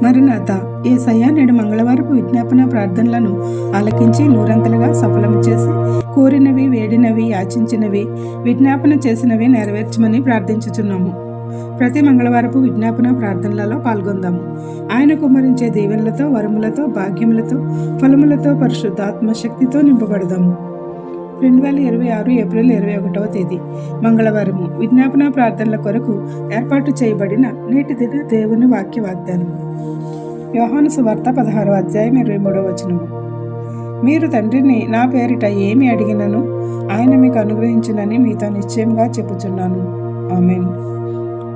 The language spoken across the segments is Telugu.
మరణాత యేసయ్య నేడు మంగళవారపు విజ్ఞాపన ప్రార్థనలను ఆలకించి నూరంతలుగా సఫలము చేసి కోరినవి వేడినవి యాచించినవి విజ్ఞాపన చేసినవి నెరవేర్చమని ప్రార్థించుచున్నాము. ప్రతి మంగళవారపు విజ్ఞాపన ప్రార్థనలలో పాల్గొందాము. ఆయన కుమ్మరించే దీవెనలతో, వరములతో, భాగ్యములతో, ఫలములతో, పరిశుద్ధాత్మ శక్తితో నింపబడదాము. 2026 ఏప్రిల్ 21వ తేదీ మంగళవారము విజ్ఞాపన ప్రార్థనల కొరకు ఏర్పాటు చేయబడిన నేటి దిన దేవుని వాక్య వాగ్దానం. యోహాను సువార్త 16వ అధ్యాయం 23వ వచనము. మీరు తండ్రిని నా పేరిట ఏమి అడిగినను ఆయన మీకు అనుగ్రహించునని మీతో నిశ్చయంగా చెప్పుచున్నాను. ఆమేన్.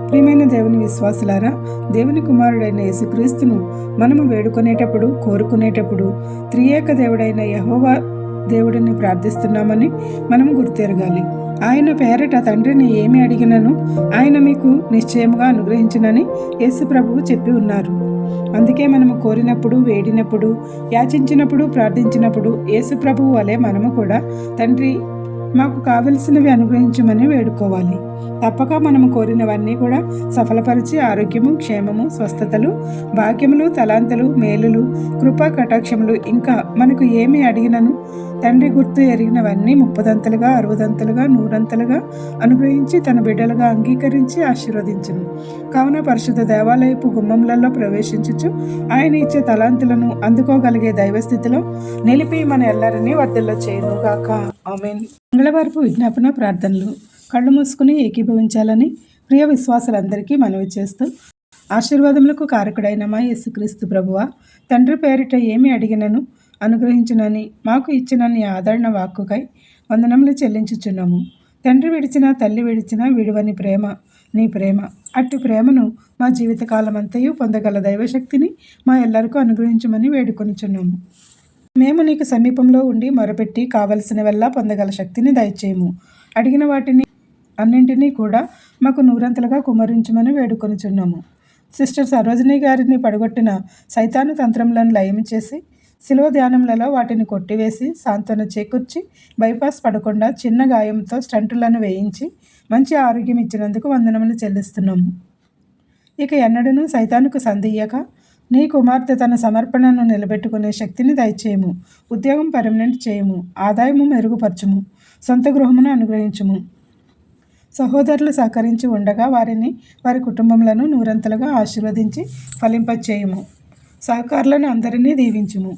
ప్రియమైన దేవుని విశ్వాసులారా, దేవుని కుమారుడైన యేసుక్రీస్తును మనము వేడుకునేటప్పుడు, కోరుకునేటప్పుడు త్రియేక దేవుడైన యెహోవా దేవుడిని ప్రార్థిస్తున్నామని మనము గుర్తెరగాలి. ఆయన పేరిట తండ్రిని ఏమి అడిగినను ఆయన మీకు నిశ్చయముగా అనుగ్రహించునని యేసు ప్రభువు చెప్పి ఉన్నారు. అందుకే మనము కోరినప్పుడు, వేడినప్పుడు, యాచించినప్పుడు, ప్రార్థించినప్పుడు యేసు ప్రభువు వలె మనము కూడా తండ్రి మాకు కావలసినవి అనుగ్రహించమని వేడుకోవాలి. తప్పక మనము కోరినవన్నీ కూడా సఫలపరిచి ఆరోగ్యము, క్షేమము, స్వస్థతలు, భాగ్యములు, తలాంతలు, మేలులు, కృపా కటాక్షములు ఇంకా మనకు ఏమి అడిగినను తండ్రి గుర్తు ఎరిగినవన్నీ 30దంతలుగా, 60దంతలుగా, 100ంతలుగా అనుగ్రహించి తన బిడ్డలుగా అంగీకరించి ఆశీర్వదించును. కావున పరిశుద్ధ దేవాలయపు గుమ్మములలో ప్రవేశించుచు ఆయన ఇచ్చే తలాంతులను అందుకోగలిగే దైవస్థితిలో నిలిపి మన ఎల్లరినీ వర్ధిల్ల చేయునుగాక. ఆమేన్. మంగళవారపు విజ్ఞాపన ప్రార్థనలు కళ్ళు మూసుకుని ఏకీభవించాలని ప్రియ విశ్వాసులందరికీ మనవి చేస్తూ, ఆశీర్వాదములకు కారకుడైన మా యేసుక్రీస్తు ప్రభువా, తండ్రి పేరిట ఏమి అడిగినను అనుగ్రహించునని మాకు ఇచ్చిన నీ ఆదరణ వాక్కుకై వందనములు చెల్లించుచున్నాము. తండ్రి విడిచిన, తల్లి విడిచిన విడువని ప్రేమ నీ ప్రేమ. అట్టి ప్రేమను మా జీవితకాలమంతయు పొందగల దైవశక్తిని మా ఎల్లరికూ అనుగ్రహించమని వేడుకొనుచున్నాము. మేము నీకు సమీపంలో ఉండి మొరపెట్టి కావలసినవెల్లా పొందగల శక్తిని దయచేయము. అడిగిన వాటిని అన్నింటినీ కూడా మాకు నూరంతలుగా కుమ్మరించమని వేడుకొనుచున్నాము. సిస్టర్ సరోజిని గారిని పడగొట్టిన సైతాను తంత్రములను లయం చేసి శిలువ ధ్యానములలో వాటిని కొట్టివేసి సాంత్వన చేకూర్చి బైపాస్ పడకుండా చిన్న గాయంతో స్టంటులను వేయించి మంచి ఆరోగ్యం ఇచ్చినందుకు వందనములు చెల్లిస్తున్నాము. ఇక ఎన్నడూనూ సైతానుకు సంధియ్యక నీ కుమార్తె తన సమర్పణను నిలబెట్టుకునే శక్తిని దయచేయము. ఉద్యోగం పర్మనెంట్ చేయము. ఆదాయము మెరుగుపరచుము. సొంత గృహమును అనుగ్రహించుము. సహోదరులు సహకరించి ఉండగా వారిని, వారి కుటుంబములను నూరంతలుగా ఆశీర్వదించి ఫలింపచేయము. సహకారులను అందరినీ దీవించుము.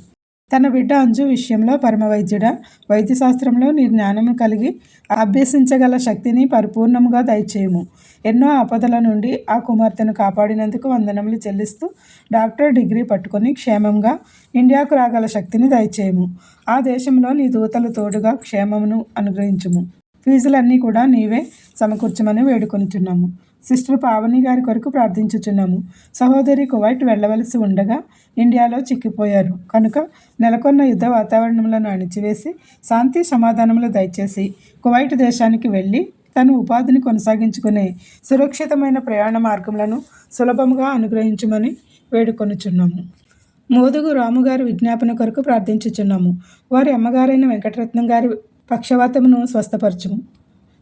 తన బిడ్డ అంజు విషయంలో పరమ వైద్యుడా, వైద్యశాస్త్రంలో నీ జ్ఞానము కలిగి అభ్యసించగల శక్తిని పరిపూర్ణముగా దయచేయము. ఎన్నో ఆపదల నుండి ఆ కుమార్తెను కాపాడినందుకు వందనములు చెల్లిస్తూ డాక్టర్ డిగ్రీ పట్టుకొని క్షేమంగా ఇండియాకు రాగల శక్తిని దయచేయము. ఆ దేశంలో నీ దూతలు తోడుగా క్షేమమును అనుగ్రహించుము. ఫీజులన్నీ కూడా నీవే సమకూర్చమని వేడుకొనుచున్నాము. సిస్టర్ పావని గారి కొరకు ప్రార్థించుచున్నాము. సహోదరి కువైట్ వెళ్ళవలసి ఉండగా ఇండియాలో చిక్కిపోయారు కనుక నెలకొన్న యుద్ధ వాతావరణములను అణిచివేసి శాంతి సమాధానములు దయచేసి కువైట్ దేశానికి వెళ్ళి తను ఉపాధిని కొనసాగించుకునే సురక్షితమైన ప్రయాణ మార్గములను సులభముగా అనుగ్రహించమని వేడుకొనుచున్నాము. మోదుగు రాముగారి విజ్ఞాపన కొరకు ప్రార్థించుచున్నాము. వారి అమ్మగారైన వెంకటరత్నం గారి పక్షవాతమును స్వస్థపరచుము.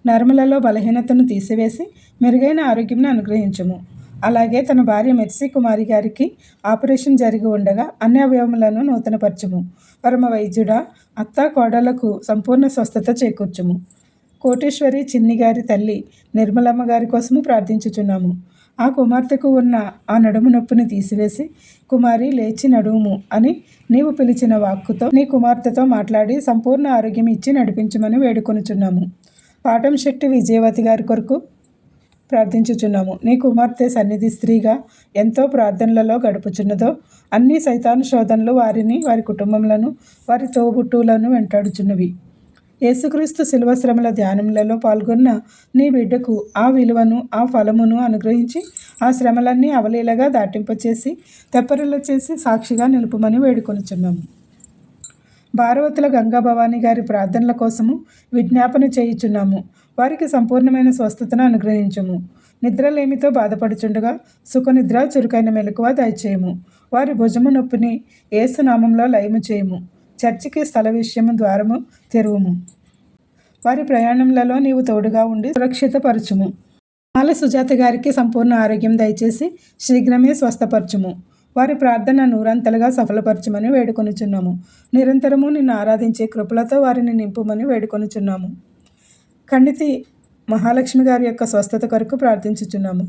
నరములలో బలహీనతను తీసివేసి మెరుగైన ఆరోగ్యంను అనుగ్రహించుము. అలాగే తన భార్య మెర్సీ కుమారి గారికి ఆపరేషన్ జరిగి ఉండగా అన్ని అవయవములను నూతనపరచుము. పరమ వైద్యుడా, అత్త కోడలకు సంపూర్ణ స్వస్థత చేకూర్చుము. కోటేశ్వరి చిన్ని గారి తల్లి నిర్మలమ్మ గారి కోసము ప్రార్థించుచున్నాము. ఆ కుమార్తెకు ఉన్న ఆ నడుము నొప్పిని తీసివేసి కుమారి లేచి నడుము అని నీవు పిలిచిన వాక్కుతో నీ కుమార్తెతో మాట్లాడి సంపూర్ణ ఆరోగ్యం ఇచ్చి నడిపించమని వేడుకొనుచున్నాము. పాటం శెట్టి విజయవతి గారి కొరకు ప్రార్థించుచున్నాము. నీ కుమార్తె సన్నిధి స్త్రీగా ఎంతో ప్రార్థనలలో గడుపుచున్నదో అన్ని సైతాను శోధనలు వారిని, వారి కుటుంబములను, వారి తోబుట్టువులను వెంటాడుచున్నవి. యేసుక్రీస్తు శిలువ శ్రమల ధ్యానములలో పాల్గొన్న నీ బిడ్డకు ఆ విలువను, ఆ ఫలమును అనుగ్రహించి ఆ శ్రమలన్నీ అవలీలగా దాటింపచేసి తెప్పరిల్ల చేసి సాక్షిగా నిలుపుమని వేడుకొనుచున్నాము. భారవతుల గంగా భవానీ గారి ప్రార్థనల కోసము విజ్ఞాపన చేయుచున్నాము. వారికి సంపూర్ణమైన స్వస్థతను అనుగ్రహించుము. నిద్రలేమితో బాధపడుచుండగా సుఖనిద్ర, చురుకైన మెలకువ దయచేయము. వారి భుజము నొప్పిని యేసు నామంలో లయము చేయము. చర్చికి స్థల విషయము ద్వారము తెరువుము. వారి ప్రయాణములలో నీవు తోడుగా ఉండి సురక్షితపరచుము. మాల సుజాత గారికి సంపూర్ణ ఆరోగ్యం దయచేసి శీఘ్రమే స్వస్థపరచుము. వారి ప్రార్థన నూరంతలుగా సఫలపరచమని వేడుకొనుచున్నాము. నిరంతరము నిన్ను ఆరాధించే కృపలతో వారిని నింపుమని వేడుకొనుచున్నాము. ఖండితి మహాలక్ష్మి గారి యొక్క స్వస్థత కొరకు ప్రార్థించుచున్నాము.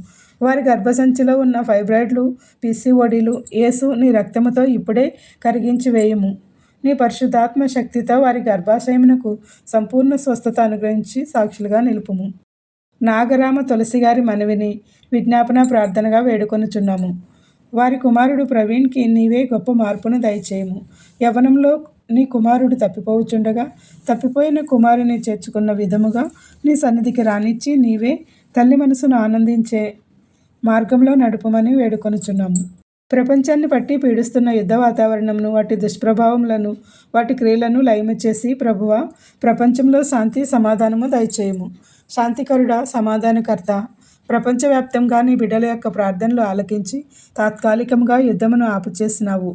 వారి గర్భసంచిలో ఉన్న ఫైబ్రాయిడ్లు, పిసిఓడిలు యేసు నీ రక్తముతో ఇప్పుడే కరిగించి వేయము. నీ పరిశుద్ధాత్మ శక్తితో వారి గర్భాశయమునకు సంపూర్ణ స్వస్థత అనుగ్రహించి సాక్షులుగా నిలుపుము. నాగరామ తులసి గారి మనవిని విజ్ఞాపన ప్రార్థనగా వేడుకొనుచున్నాము. వారి కుమారుడు ప్రవీణ్కి నీవే గొప్ప మార్పును దయచేయము. యవ్వనంలో నీ కుమారుడు తప్పిపోవుచుండగా తప్పిపోయిన కుమారుని చేర్చుకున్న విధముగా నీ సన్నిధికి రానిచ్చి నీవే తల్లి మనసును ఆనందించే మార్గంలో నడుపుమని వేడుకొనుచున్నాము. ప్రపంచాన్ని పట్టి పీడిస్తున్న యుద్ధ వాతావరణంను, వాటి దుష్ప్రభావములను, వాటి క్రియలను లయము చేసి ప్రభువా ప్రపంచంలో శాంతి సమాధానము దయచేయము. శాంతికరుడా, సమాధానకర్త, ప్రపంచవ్యాప్తంగా నీ బిడ్డల యొక్క ప్రార్థనలు ఆలకించి తాత్కాలికంగా యుద్ధమును ఆపుచేసినావు.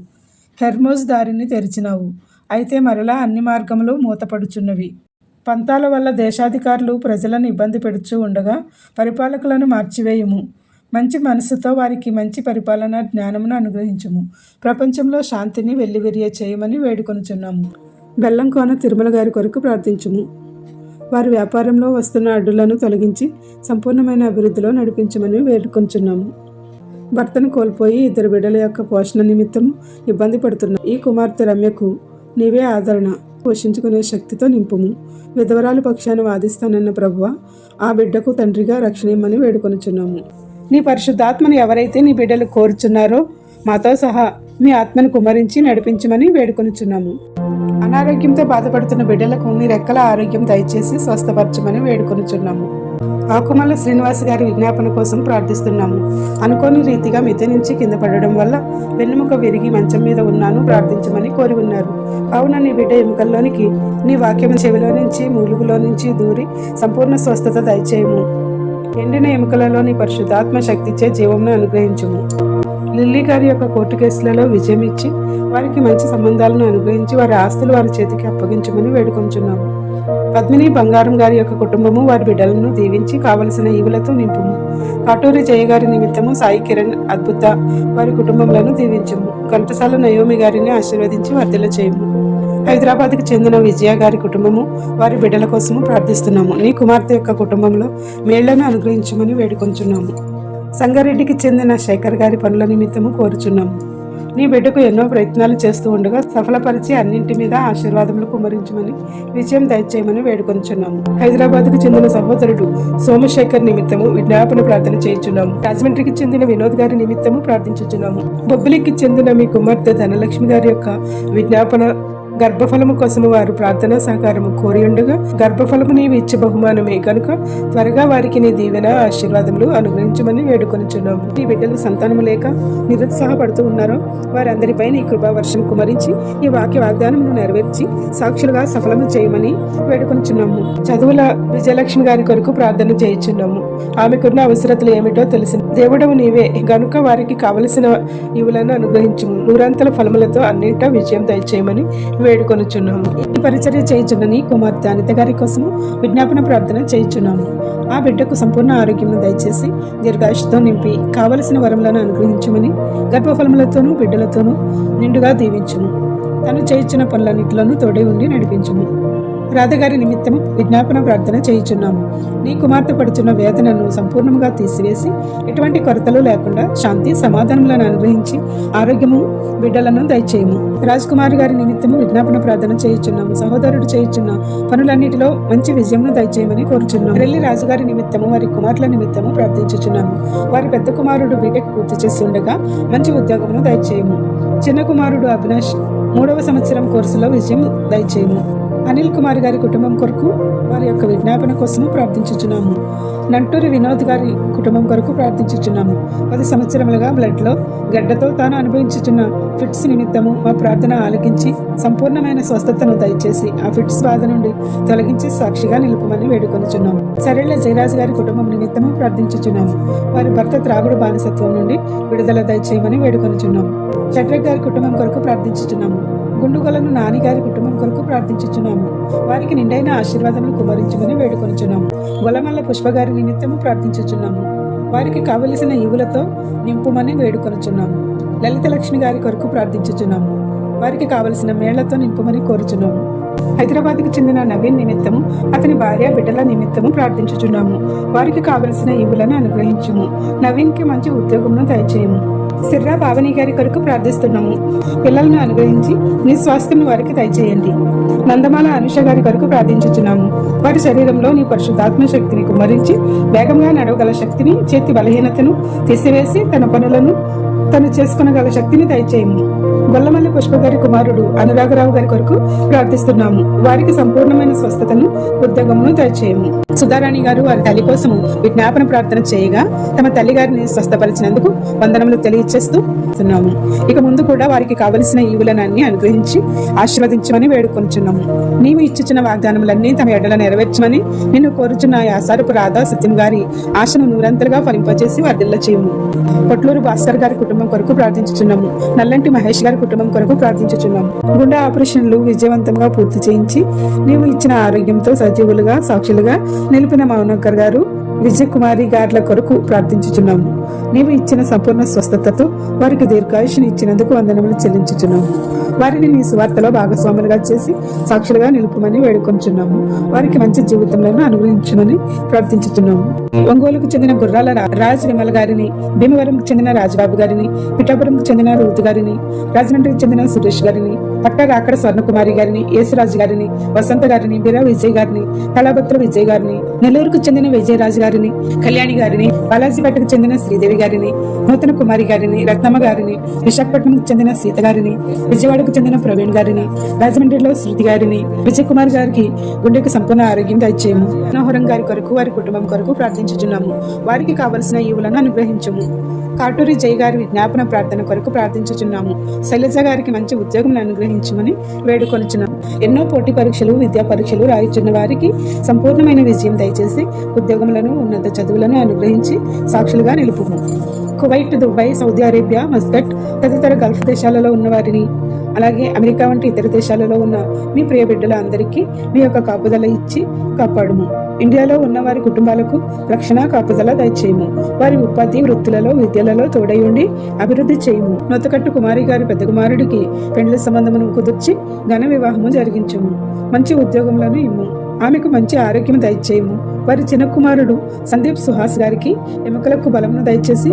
హెర్మోజ్ దారిని తెరిచినావు. అయితే మరలా అన్ని మార్గములు మూతపడుచున్నవి. పంతాల వల్ల దేశాధికారులు ప్రజలను ఇబ్బంది పెడుచూ ఉండగా పరిపాలకులను మార్చివేయుము. మంచి మనసుతో వారికి మంచి పరిపాలన జ్ఞానమును అనుగ్రహించుము. ప్రపంచంలో శాంతిని వెల్లివిరియ చేయమని వేడుకొనుచున్నాము. బెల్లంకోన తిరుమల గారి కొరకు ప్రార్థించుము. వారి వ్యాపారంలో వస్తున్న అడ్డులను తొలగించి సంపూర్ణమైన అభివృద్ధిలో నడిపించమని వేడుకొంచున్నాము. భర్తను కోల్పోయి ఇద్దరు బిడ్డల యొక్క పోషణ నిమిత్తము ఇబ్బంది పడుతున్న ఈ కుమార్తె రమ్యకు నీవే ఆదరణ, పోషించుకునే శక్తితో నింపుము. విధవరాలు పక్షాన వాదిస్తానన్న ప్రభువ ఆ బిడ్డకు తండ్రిగా రక్షణ ఇమ్మని వేడుకొనుచున్నాము. నీ పరిశుద్ధాత్మను ఎవరైతే నీ బిడ్డలు కోరుచున్నారో మాతో సహా మీ ఆత్మను కుమ్మరించి నడిపించమని వేడుకొనుచున్నాము. అనారోగ్యంతో బాధపడుతున్న బిడ్డలకు నీ రెక్కల ఆరోగ్యం దయచేసి స్వస్థపరచమని వేడుకొనుచున్నాము. ఆకుమల్ల శ్రీనివాస్ గారి విజ్ఞాపన కోసం ప్రార్థిస్తున్నాము. అనుకోని రీతిగా మిద్దె నుంచి కింద పడడం వల్ల వెన్నుముక విరిగి మంచం మీద ఉన్నాను, ప్రార్థించమని కోరి ఉన్నారు. కావున నీ బిడ్డ ఎముకల్లోనికి నీ వాక్యం చెవిలో నుంచి మూలుగులో నుంచి దూరి సంపూర్ణ స్వస్థత దయచేయము. ఎండిన ఎముకలలో నీ పరిశుద్ధాత్మ శక్తిచే జీవమును అనుగ్రహించుము. లిల్లీ గారి యొక్క కోర్టు కేసులలో విజయం ఇచ్చి వారికి మంచి సంబంధాలను అనుగ్రహించి వారి ఆస్తులు వారి చేతికి అప్పగించమని వేడుకొంచున్నాము. పద్మిని బంగారం గారి యొక్క కుటుంబము వారి బిడ్డలను దీవించి కావలసిన ఈవులతో నింపుము. కాటూరి జయ గారి నిమిత్తము సాయి కిరణ్ అద్భుత వారి కుటుంబములను దీవించుము. ఘంటసాల నయోమి గారిని ఆశీర్వదించి వర్ధల చేయము. హైదరాబాద్కి చెందిన విజయ గారి కుటుంబము వారి బిడ్డల కోసము ప్రార్థిస్తున్నాము. నీ కుమార్తె యొక్క కుటుంబంలో మేళ్లను అనుగ్రహించమని వేడుకొంచున్నాము. సంగారెడ్డికి చెందిన శేఖర్ గారి పనుల నిమిత్తము కోరుచున్నాము. నీ బిడ్డకు ఎన్నో ప్రయత్నాలు చేస్తూ ఉండగా సఫలపరిచి అన్నింటి మీద ఆశీర్వాదములు కుమరించమని విజయం దయచేయమని వేడుకొంచున్నాము. హైదరాబాద్కు చెందిన సహోదరుడు సోమశేఖర్ నిమిత్తము విజ్ఞాపన ప్రార్థన చేయించున్నాము. రాజమండ్రికి చెందిన వినోద్ గారి నిమిత్తము ప్రార్థించుచున్నాము. బొబ్బిలికి చెందిన మీ కుమార్తె ధనలక్ష్మి గారి యొక్క విజ్ఞాపన గర్భఫలము కోసము వారు ప్రార్థనా సహకారము కోరి ఉండగా గర్భఫలము నీవు ఇచ్చే బహుమానమే కనుక త్వరగా వారికి నీ దీవెన ఆశీర్వాదములు అనుగ్రహించమని వేడుకొనుచున్నాము. నీ బిడ్డలు సంతానము లేక నిరుత్సాహపడుతూ ఉన్నారో వారందరిపై నీ కృపావర్షం కుమరించి ఈ వాక్య వాగ్దానమును నెరవేర్చి సాక్షులుగా సఫలము చేయమని వేడుకొనుచున్నాము. చదువుల విజయలక్ష్మి గారి కొరకు ప్రార్థన చేయించున్నాము. ఆమెకున్న అవసరతలు ఏమిటో తెలిసిన దేవుడవు నీవే గనుక వారికి కావలసిన ఇవులను అనుగ్రహించుము. నూరంతల ఫలములతో అన్నింటా విజయం దయచేయమని వేడుకొనుచున్నాము. ఈ పరిచర్య చేయుచున్న నీ కుమార్తె అనిత గారి కోసము విజ్ఞాపన ప్రార్థన చేయుచున్నాము. ఆ బిడ్డకు సంపూర్ణ ఆరోగ్యం దయచేసి దీర్ఘాయుష్తో నింపి కావలసిన వరములను అనుగ్రహించమని గర్భఫలములతోనూ బిడ్డలతోనూ నిండుగా దీవించుము. తను చేయించిన పనులన్నింటిలోనూ తోడే ఉండి నడిపించుము. రాధగారి నిమిత్తము విజ్ఞాపన ప్రార్థన చేయుచున్నాము. నీ కుమార్తె పడుచున్న వేదనను సంపూర్ణంగా తీసివేసి ఎటువంటి కొరతలు లేకుండా శాంతి సమాధానములను అనుగ్రహించి ఆరోగ్యము బిడ్డలను దయచేయము. రాజ్ కుమార్ గారి నిమిత్తము విజ్ఞాపన ప్రార్థన చేయుచున్నాము. సహోదరుడు చేయుచున్న పనులన్నిటిలో మంచి విజయమును దయచేయమని కోరుచున్నాము. రెల్లి రాజుగారి నిమిత్తము వారి కుమారుల నిమిత్తము ప్రార్థించుచున్నాము. వారి పెద్ద కుమారుడు బీటెక్ పూర్తి చేసి ఉండగా మంచి ఉద్యోగమును దయచేయము. చిన్న కుమారుడు అవినాష్ 3వ సంవత్సరం కోర్సులో విజయం దయచేయము. అనిల్ కుమార్ గారి కుటుంబం కొరకు వారి యొక్క విజ్ఞాపన కోసము ప్రార్థించుచున్నాము. నంటూరి వినోద్ గారి కుటుంబం కొరకు ప్రార్థించుచున్నాము. 10 సంవత్సరములుగా బ్లడ్లో గడ్డతో తాను అనుభవించుచున్న ఫిట్స్ నిమిత్తము మా ప్రార్థన ఆలకించి సంపూర్ణమైన స్వస్థతను దయచేసి ఆ ఫిట్స్ బాధ నుండి తొలగించి సాక్షిగా నిలుపమని వేడుకొనుచున్నాము. సరేళ్ల జయరాజు గారి కుటుంబం నిమిత్తము ప్రార్థించుచున్నాము. వారి భర్త త్రాగుడు బానిసత్వం నుండి విడుదల దయచేయమని వేడుకొనుచున్నాము. చట్రక్ గారి కుటుంబం కొరకు ప్రార్థించుచున్నాము. గుండుగొలను నానిగారి కుటుంబం కొరకు ప్రార్థించుచున్నాము. వారికి నిండైన ఆశీర్వాదములు కుమరించుమని వేడుకొనుచున్నాము. గొలమల్ల పుష్ప గారి నిమిత్తము ప్రార్థించుచున్నాము. వారికి కావలసిన ఈవులతో నింపుమని వేడుకొనుచున్నాము. లలిత లక్ష్మి గారి కొరకు ప్రార్థించుచున్నాము. వారికి కావలసిన మేళ్లతో నింపమని కోరుచున్నాము. హైదరాబాద్కు చెందిన నవీన్ నిమిత్తము, అతని భార్య బిడ్డల నిమిత్తము ప్రార్థించుచున్నాము. వారికి కావలసిన ఈవులను అనుగ్రహించుము. నవీన్కి మంచి ఉద్యోగమును దయచేయము. సిర్రా పావని గారి కొరకు ప్రార్థిస్తున్నాము. పిల్లలను అనుగ్రహించి నీ స్వాస్థ్యం వారికి దయచేయండి. నందమాల అనుష గారి కొరకు ప్రార్థించుచున్నాము. వారి శరీరంలో నీ పరిశుద్ధాత్మ శక్తిని కుమ్మరించి వేగంగా నడవగల శక్తిని, చేతి బలహీనతను తీసివేసి తన పనులను తను చేసుకునగల శక్తిని దయచేయము. గొల్లమల్లి పుష్ప గారి కుమారుడు అనురాగరావు గారి కొరకు ప్రార్థిస్తున్నాము. వారికి సంపూర్ణమైన స్వస్థతను, ఉద్యోగమును దయచేయము. సుధారాణి గారు వారి తల్లి కోసము విజ్ఞాపన ప్రార్థన చేయగా తమ తల్లి గారిని స్వస్థపరిచినందుకు వందనములు తెలియచేస్తున్నాము. ఇక ముందు కూడా వారికి కావలసిన ఈవులనన్నీ అనుగ్రహించి ఆశీర్వదించమని వేడుకొంచున్నాము. నీవు ఇచ్చుచున్న వాగ్దానములన్నీ తమ ఎడల నెరవేర్చమని నిన్ను కోరుచున్న యాసారపు రాధా సత్యం గారి ఆశను నూరంతలుగా ఫలింపజేసి వర్ధిల్ల చేయము. పొట్లూరు భాస్కర్ గారి కుటుంబం కొరకు ప్రార్థించుచున్నాము. నల్లంటి మహేష్ గారి కుటుంబం కొరకు ప్రార్థించుచున్నాము. గుండె ఆపరేషన్లు విజయవంతంగా పూర్తి చేయించి నీవు ఇచ్చిన ఆరోగ్యంతో సజీవులుగా సాక్షులుగా నిలిపిన మౌనకర్ గారు, విజయ్ కుమారి గార్ల కొరకు ప్రార్థించుచున్నాము. నీవు ఇచ్చిన సంపూర్ణ స్వస్థతతో వారికి దీర్ఘాయుషుని ఇచ్చినందుకు వందనములు చెల్లించుచున్నాము. వారిని నీ సువార్తలో భాగస్వాములుగా చేసి సాక్షులుగా నిలుపుమని వేడుకొంచున్నాము. వారికి మంచి జీవితంలో అనుగ్రహించమని ప్రార్థించుచున్నాము. ఒంగోలుకు చెందిన గుర్రాల రాజ్ విమల్ గారిని, భీమవరంకు చెందిన రాజబాబు గారిని, పిఠాపురంకు చెందిన రూతు గారిని, రాజమండ్రికి చెందిన సురేష్ గారిని, పట్ట రాకడ స్వర్ణకుమారి గారిని, యేసురాజు గారిని, వసంత గారిని, బిరా విజయ్ గారిని, కళాభద్ర విజయ్ గారిని, నెల్లూరుకు చెందిన విజయరాజు గారిని, కళ్యాణి గారిని, బాలాజీపేటకు చెందిన శ్రీదేవి గారిని, నూతన కుమారి గారిని, రత్నమ్మ గారిని, విశాఖపట్నంకు చెందిన సీత గారిని, విజయవాడకు చెందిన ప్రవీణ్ గారిని, రాజమండ్రిలో శృతి గారిని, విజయ్ కుమార్ గారికి గుండెకు సంపూర్ణ ఆరోగ్యం దయచేయము. మనోహరం గారి కొరకు వారి కుటుంబం కొరకు ప్రార్థించుచున్నాము. వారికి కావలసిన ఈవులను అనుగ్రహించము. కాటూరి జై గారి విజ్ఞాపన ప్రార్థన కొరకు ప్రార్థించుచున్నాము. శైలజ గారికి మంచి ఉద్యోగం అనుగ్రహించమని వేడుకొనుచున్నాము. ఎన్నో పోటీ పరీక్షలు, విద్యా పరీక్షలు రాయిచున్న వారికి సంపూర్ణమైన విజయం దయచేసి ఉద్యోగములను, ఉన్నత చదువులను అనుగ్రహించి సాక్షులుగా నిలుపుము. Kuwait, Dubai, Saudi Arabia, Muscat తదితర గల్ఫ్ దేశాలలో ఉన్న వారిని, అలాగే అమెరికా వంటి ఇతర దేశాలలో ఉన్న మీ ప్రియ బిడ్డల అందరికీ మీ యొక్క కాపుదల ఇచ్చి కాపాడుము. ఇండియాలో ఉన్న వారి కుటుంబాలకు రక్షణ, కాపుదల దయచేయము. వారి ఉపాధి, వృత్తులలో, విద్యలలో తోడై ఉండి అభివృద్ధి చేయము. నొత్తకట్టు కుమారి గారి పెద్ద కుమారుడికి పెండ్లి సంబంధమును కుదుర్చి ఘన వివాహము జరిగించము. మంచి ఉద్యోగములను ఇమ్ము. ఆమెకు మంచి ఆరోగ్యం దయచేయము. వారి చిన్న కుమారుడు సందీప్ సుహాస్ గారికి ఎముకలకు బలమును దయచేసి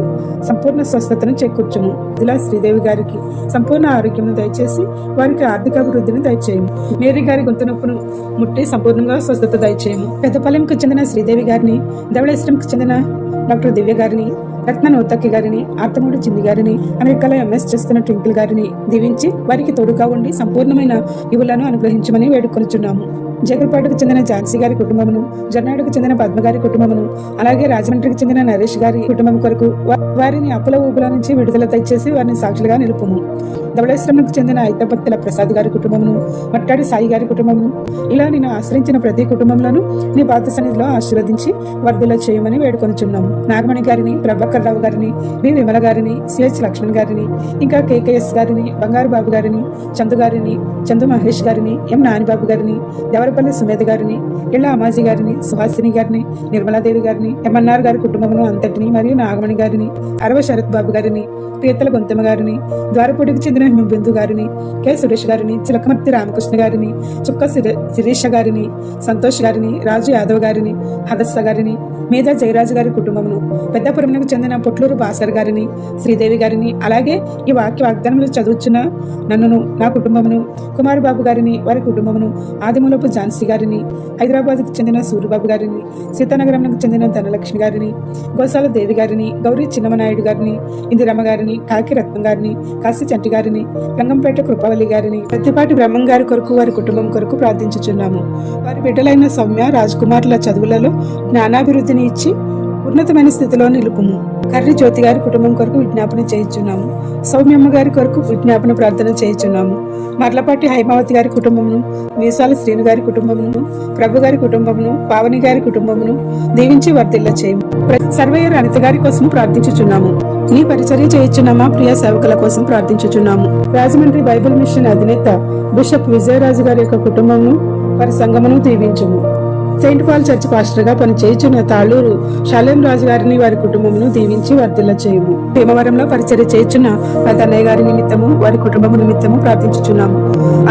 సంపూర్ణ స్వస్థతను చేకూర్చుము. ఇలా శ్రీదేవి గారికి సంపూర్ణ ఆరోగ్యం దయచేసి వారికి ఆర్థిక అభివృద్ధిని దయచేయము. మేరీ గారి గొంతు నొప్పును ముట్టి సంపూర్ణంగా స్వస్థత దయచేయము. పెద్దపాలెంకు చెందిన శ్రీదేవి గారిని, ధవళేశ్వరంకు చెందిన డాక్టర్ దివ్య గారిని, రత్న నోతక్కి గారిని, ఆర్తమూడి చిన్ని గారిని, అమెరికాలో ఎంఎస్ చేస్తున్న ట్వింకిల్ గారిని దీవించి వారికి తోడుగా ఉండి సంపూర్ణమైన ఇవులను అనుగ్రహించమని వేడుకొనుచున్నాము. జగల్పాటుకు చెందిన ఝాన్సీ గారి కుటుంబమును, జొన్నాడుకు చెందిన పద్మ గారి కుటుంబమును, అలాగే రాజమండ్రికి చెందిన నరేష్ గారి కుటుంబం కొరకు వారిని అప్పుల ఊపుల నుంచి విడుదల తెచ్చేసి వారిని సాక్షులుగా నిలుపుము. ధవళేశ్వరంకు చెందిన ఐతపత్తుల ప్రసాద్ గారి కుటుంబమును, మట్టాడి సాయి గారి కుటుంబమును, ఇలా నేను ఆశ్రయించిన ప్రతి కుటుంబంలోనూ నీ పాత సన్నిధిలో ఆశీర్వదించి వర్ధిల్ల చేయమని వేడుకొనుచున్నాము. నాగమణి గారిని, ప్రభాకర్ రావు గారిని, బి విమల గారిని, సిహెచ్ లక్ష్మణ్ గారిని, ఇంకా కేకేఎస్ గారిని, బంగారు బాబు గారిని, చందు గారిని, చందు మహేష్ గారిని, ఎం నానిబాబు గారిని, దేవరపల్లి సుమేధ గారిని, ఇళ్ల అమాజీ గారిని, సుహాసిని గారిని, నిర్మలాదేవి గారిని, ఎంఎన్ఆర్ గారి కుటుంబమును అంతటిని, మరియు నాగమణి గారిని, అరవ శరత్ బాబు గారిని, పీతల గొంతమ్మ గారిని, ద్వారపూడికి చెందిన హిమబిందు గారిని, కె సురేష్ గారిని, చిలకమర్తి రామకృష్ణ గారిని, చుక్క శిరీష గారిని, సంతోష్ గారిని, రాజు యాదవ్ గారిని, హదస్స గారిని, మేధా జయరాజు గారి కుటుంబమును, పెద్దపురంకు చెందిన పొట్లూరు భాస్కర్ గారిని, శ్రీదేవి గారిని, అలాగే ఈ వాగ్దానములు చదువుచున్న నన్నును, నా కుటుంబమును, కుమార్ బాబు గారిని, వారి కుటుంబమును, ఆదిమూలపు ఝాన్సీ గారిని, హైదరాబాద్కు చెందిన సూర్యబాబు గారిని, సీతానగరంకు చెందిన ధనలక్ష్మి గారిని, గోసాల దేవి గారిని, గౌరీ చిన్నమనాయుడు గారిని, ఇందిరమ్మ గారిని, కాకి రత్నం గారిని, కాశీ చంటి గారిని, రంగంపేట కృపవల్లి గారిని, ప్రతిపాటి బ్రహ్మం గారి కొరకు వారి కుటుంబం కొరకు ప్రార్థించుచున్నాము. వారి బిడ్డలైన సౌమ్య, రాజ్ కుమార్ల చదువులలో జ్ఞానాభివృద్ధిని ఇచ్చి ఉన్నతమైన స్థితిలో నిలుపుము. కర్రి జ్యోతి గారి కుటుంబం కొరకు విజ్ఞాపన చేయించున్నాము. సౌమ్యమ్మ గారి కొరకు విజ్ఞాపన ప్రార్థన చేయించున్నాము. మర్లపాటి హైమావతి గారి కుటుంబమును, వీసాల శ్రీను గారి కుటుంబమును, ప్రభు గారి కుటుంబమును, పావని గారి కుటుంబమును దీవించి వర్ధిల్ల చేయము. సర్వయ్యర్ అనిత గారి కోసం ప్రార్థించుచున్నాము. నీ పరిచర్య చేయించున్నామా ప్రియ సేవకుల కోసం ప్రార్థించుచున్నాము. రాజమండ్రి బైబిల్ మిషన్ అధినేత బిషప్ విజయరాజు గారి యొక్క కుటుంబమును, వారి సంఘమును దీవించుము. సెయింట్ పాల్ చర్చ్ పాస్టర్గా పనిచేయుచున్న తాళూరు షాలేం రాజు గారిని వారి కుటుంబమును దీవించి వర్ధిల్ల చేయము. భీమవరంలో పరిచర్య చేయుచున్న పెద్దన్నయ్య గారి నిమిత్తము వారి కుటుంబము నిమిత్తము ప్రార్థించుచున్నాము.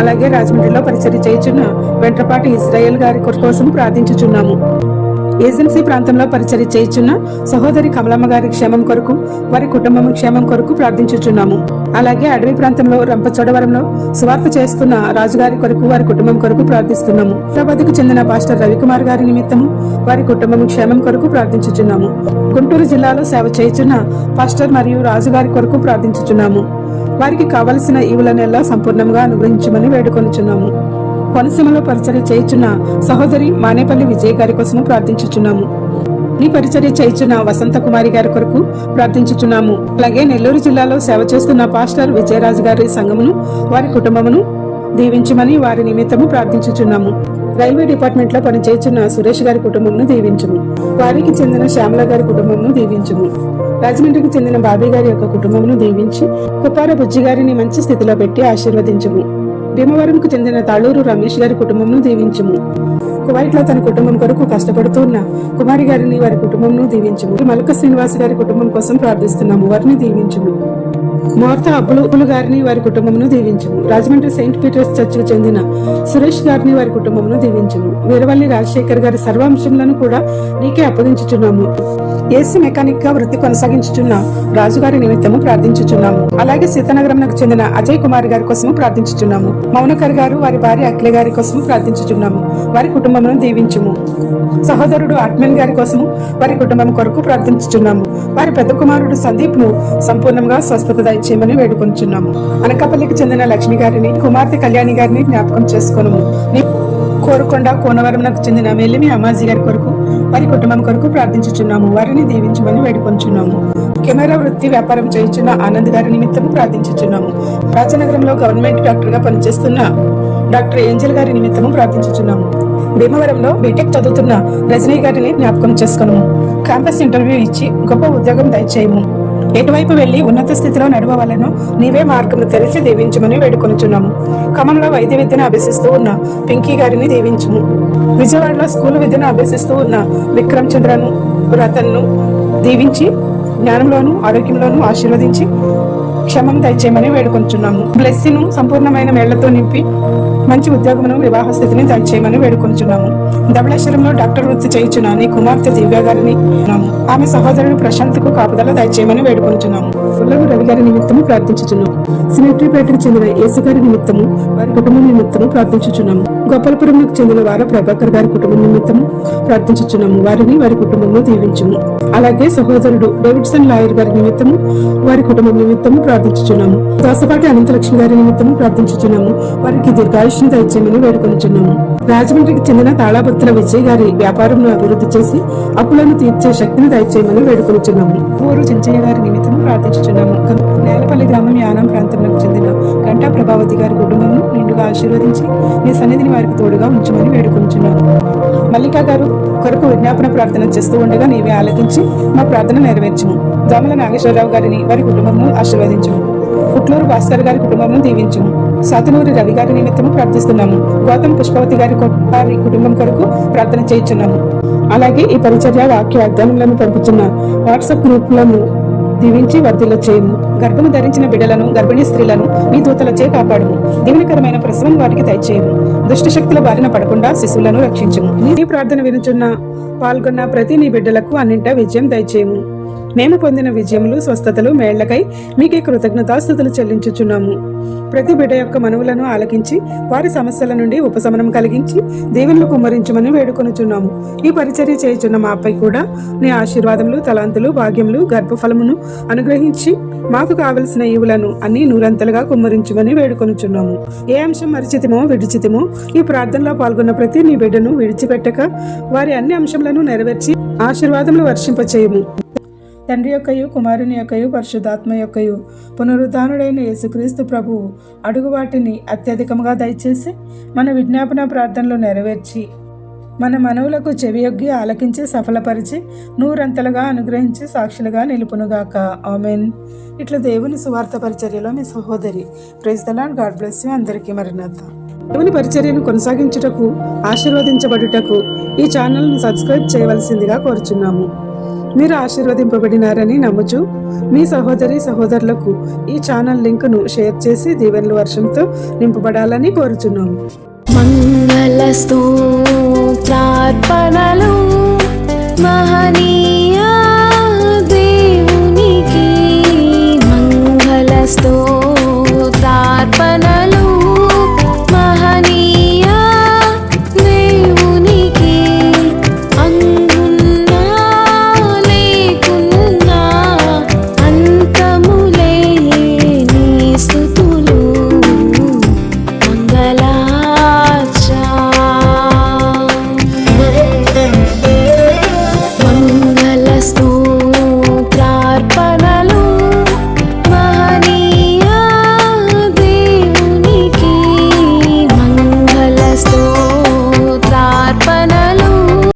అలాగే రాజమండ్రిలో పరిచర్య చేయుచున్న వెంట్రపాటి ఇజ్రాయేల్ గారి కోసం ప్రార్థించుచున్నాము. ఏజెన్సీ ప్రాంతంలో పరిచర్య చేయుచున్న సహోదరి కమలమ్మ గారి క్షేమం కొరకు వారి కుటుంబం క్షేమం కొరకు ప్రార్థించుచున్నాము. అలాగే అడవి ప్రాంతంలో రంపచోడవరంలో సువార్త చేస్తున్న రాజుగారి కొరకు వారి కుటుంబం కొరకు ప్రార్థిస్తున్నాము. హైదరాబాద్కు చెందిన పాస్టర్ రవికుమార్ గారి నిమిత్తము వారి కుటుంబం క్షేమం కొరకు ప్రార్థించుచున్నాము. గుంటూరు జిల్లాలో సేవ చేయుచున్న పాస్టర్ మరియు రాజుగారి కొరకు ప్రార్థించుచున్నాము. వారికి కావలసిన ఈవులనెల్లా సంపూర్ణంగా అనుగ్రహించమని వేడుకొనుచున్నాము. కొనసీమలో పరిచర్య చేయుచున్న సహోదరి మానేపల్లి విజయ్ గారి కోసము ప్రార్థించుచున్నాము. నీ పరిచర్య చేయుచున్న వసంత కుమారి గారి కొరకు ప్రార్థించుచున్నాము. అలాగే నెల్లూరు జిల్లాలో సేవ చేస్తున్న పాస్టర్ విజయరాజు గారి సంఘమును వారి కుటుంబమును దీవించమని వారి నిమిత్తము ప్రార్థించుచున్నాము. రైల్వే డిపార్ట్మెంట్ లో పనిచేయుచున్న సురేష్ గారి కుటుంబమును దీవించుము. వారికి చెందిన శ్యామల గారి కుటుంబమును దీవించుము. రాజమండ్రికి చెందిన బాబీ గారి యొక్క కుటుంబమును దీవించి కుప్పార బుజ్జి గారిని మంచి స్థితిలో పెట్టి ఆశీర్వదించుము. భీమవరంకు చెందిన తాళూరు రమేష్ గారి కుటుంబంను దీవించుము. కువైట్ లో తన కుటుంబం కొరకు కష్టపడుతున్న కుమారి గారిని వారి కుటుంబంను దీవించుము. మలక శ్రీనివాస్ గారి కుటుంబం కోసం ప్రార్థిస్తున్నాము. వారిని దీవించుము. మోర్త అబ్బులు గారిని వారి కుటుంబమును దీవించుము. రాజమండ్రి సెయింట్ పీటర్స్ చర్చ్ కు చెందిన సురేష్ గారిని వారి కుటుంబమును దీవించుము. వీరవల్లి రాజశేఖర్ గారి సర్వాంశములను కూడా నీకే అప్పగించుచున్నాము. ఏసీ మెకానిక్ గా వృత్తి కొనసాగించుచున్న రాజుగారి నిమిత్తము ప్రార్థించుచున్నాము. అలాగే సీతానగరంకు చెందిన అజయ్ కుమార్ గారి కోసము ప్రార్థించుచున్నాము. మౌనకర్ గారు వారి భార్య అఖిల గారి కోసము ప్రార్థించుచున్నాము. వారి కుటుంబమును దీవించుము. సహోదరుడు ఆత్మన్ గారి కోసము వారి కుటుంబం కొరకు ప్రార్థించుచున్నాము. వారి పెద్ద కుమారుడు సందీప్ ను సంపూర్ణంగా స్వస్థత దయచేయమని వేడుకొంచున్నాము. అనకాపల్లికి చెందిన లక్ష్మి గారిని కుమార్తె కళ్యాణి గారిని జ్ఞాపకం చేసుకొనుము. కోరుకొండ కోనవరంకు చెందిన మెల్లిమి అమ్మాజీ గారి కొరకు వారి కుటుంబం కొరకు ప్రార్థించుచున్నాము. వారిని దీవించమని వేడుకొంచున్నాము. కెమెరా వృత్తి వ్యాపారం చేయుచున్న ఆనంద్ గారి నిమిత్తము ప్రార్థించుచున్నాము. రాజనగరంలో గవర్నమెంట్ డాక్టర్ గా పనిచేస్తున్న డాక్టర్ ఏంజల్ గారి నిమిత్తము ప్రార్థించుచున్నాము. భీమవరంలో బీటెక్ చదువుతున్న రజనీ గారిని జ్ఞాపకం చేసుకున్నాము. క్యాంపస్ ఇంటర్వ్యూ ఇచ్చి గొప్ప ఉద్యోగం దయచేయము. ఎటువైపు వెళ్లి ఉన్నత స్థితిలో నడవవలనో నీవే మార్గము తెరిచి దీవించమని వేడుకొనుచున్నాము. ఖమ్మంలో వైద్య విద్యను అభ్యసిస్తూ ఉన్న పింకీ గారిని దీవించుము. విజయవాడలో స్కూల్ విద్యను అభ్యసిస్తూ ఉన్న విక్రమ్ చంద్రను రతన్ను దీవించి జ్ఞానంలోను ఆరోగ్యంలోను ఆశీర్వదించి క్షమం దయచేయమని వేడుకొంచున్నాము. బ్లెస్సింగ్ సంపూర్ణమైన మేళ్లతో నింపి మంచి ఉద్యోగమును వివాహ స్థితిని దయచేయమని వేడుకొంచున్నాము. ధవళేశ్వరంలో డాక్టర్ వృత్తి చేయుచున్న నీ కుమార్తె దివ్య గారిని ఆమె సహోదరుడు ప్రశాంత్ కు కాపుదల దయచేయమని వేడుకొంచున్నాము. ఉల్లగు రవి గారి నిమిత్తము ప్రార్థించుచున్నాము. సిమెట్రీపేటకు చెందిన యేసు గారి నిమిత్తము వారి కుటుంబం నిమిత్తము ప్రార్థించుచున్నాము. గోపాలపురంకు చెందిన వార ప్రభాకర్ గారి కుటుంబం నిమిత్తము ప్రార్థించుచున్నాము. వారిని వారి కుటుంబంలో దీవించుము. అలాగే సహోదరుడు డేవిడ్సన్ లాయర్ గారి నిమిత్తము వారి కుటుంబం నిమిత్తము ప్రార్థించుచున్నాము. దాసపాటి అనంతలక్ష్మి గారి నిమిత్తము ప్రార్థించుచున్నాము. వారికి దీర్ఘాయుష్ను దయచేయమని వేడుకొంచున్నాము. రాజమండ్రికి చెందిన తాళాబత్తుల విజయ్ గారి వ్యాపారంను అభివృద్ధి చేసి అప్పులను తీర్చే శక్తిని దయచేయమని వేడుకొంచున్నాము. ఊరు చెంచయ్య గారి నిమిత్తము ప్రార్థించుచున్నాము. నేలపల్లి గ్రామం యానం ప్రాంతంలో చెందిన గంటా ప్రభావతి గారి కుటుంబమును నిండుగా ఆశీర్వదించి నీ సన్నిధిని వారికి తోడుగా ఉంచమని వేడుకొంచున్నాము. మల్లికా గారు కొరకు విజ్ఞాపన ప్రార్థన చేస్తూ ఉండగా నీవే ఆలకించి మా ప్రార్థన నెరవేర్చుము. దోమల నాగేశ్వరరావు గారిని వారి కుటుంబమును ఆశీర్వదించుము. పుట్లూరు భాస్కర్ గారి కుటుంబమును దీవించుము. సాతునూరి రవి గారి నిమిత్తము ప్రార్థిస్తున్నాము. గౌతమ్ పుష్పవతి గారి కుటుంబం కొరకు ప్రార్థన చేయించున్నాము. అలాగే ఈ పరిచర్య వాక్య అధ్యయనాలను పంపుతున్న వాట్సాప్ గ్రూపులను దీవించి వర్ధిల్ల చేయము. గర్భము ధరించిన బిడ్డలను గర్భిణీ స్త్రీలను మీ దూతలచే కాపాడుము. దీవెనకరమైన ప్రసవం వారికి దయచేయము. దుష్ట శక్తుల బారిన పడకుండా శిశువులను రక్షించుము. నీ ప్రార్థన వినుచున్న పాల్గొన్న ప్రతి నీ బిడ్డలకు అన్నింటా విజయం దయచేయము. మేము పొందిన విజయములు స్వస్థతలు మేళ్లకై మీకే కృతజ్ఞతాస్తుతులు చెల్లించుచున్నాము. ప్రతి బిడ్డ యొక్క మనవులను ఆలకించి వారి సమస్యల నుండి ఉపశమనం కలిగించి దీవెనలు కుమ్మరించమని వేడుకొనుచున్నాము. ఈ పరిచర్య చేయుచున్న మాపై కూడా నీ ఆశీర్వాదములు తలాంతులు భాగ్యములు గర్భఫలమును అనుగ్రహించి మాకు కావలసిన ఈవులను అన్ని నూరంతలుగా కుమ్మరించమని వేడుకొనుచున్నాము. ఏ అంశం మరిచితిమో విడిచితిమో ఈ ప్రార్థనలో పాల్గొన్న ప్రతి నీ బిడ్డను విడిచిపెట్టక వారి అన్ని అంశములను నెరవేర్చి ఆశీర్వాదములు వర్షింపచేయము. తండ్రి యొక్కయు కుమారుని యొక్కయు పరిశుద్ధాత్మ యొక్కయు పునరుద్ధానుడైన యేసుక్రీస్తు ప్రభువు అడుగు వాటిని అత్యధికంగా దయచేసి మన విజ్ఞాపన ప్రార్థనలు నెరవేర్చి మన మనవులకు చెవియొగ్గి ఆలకించి సఫలపరిచి నూరంతలుగా అనుగ్రహించి సాక్షులుగా నిలుపునుగాక. ఆమెన్. ఇట్లా దేవుని సువార్త పరిచర్యలో మీ సహోదరి. Praise the Lord. God bless you. అందరికీ మరణాత. దేవుని పరిచర్యను కొనసాగించుటకు, ఆశీర్వదించబడుటకు ఈ ఛానల్ను సబ్స్క్రైబ్ చేయవలసిందిగా కోరుచున్నాము. మీరు ఆశీర్వదింపబడినారని నమ్ముచు మీ సహోదరి సహోదరులకు ఈ ఛానల్ లింకును షేర్ చేసి దీవెనల వర్షంతో నింపబడాలని కోరుచున్నాము. మంగళ స్తోత్రార్పణలు మహనీయ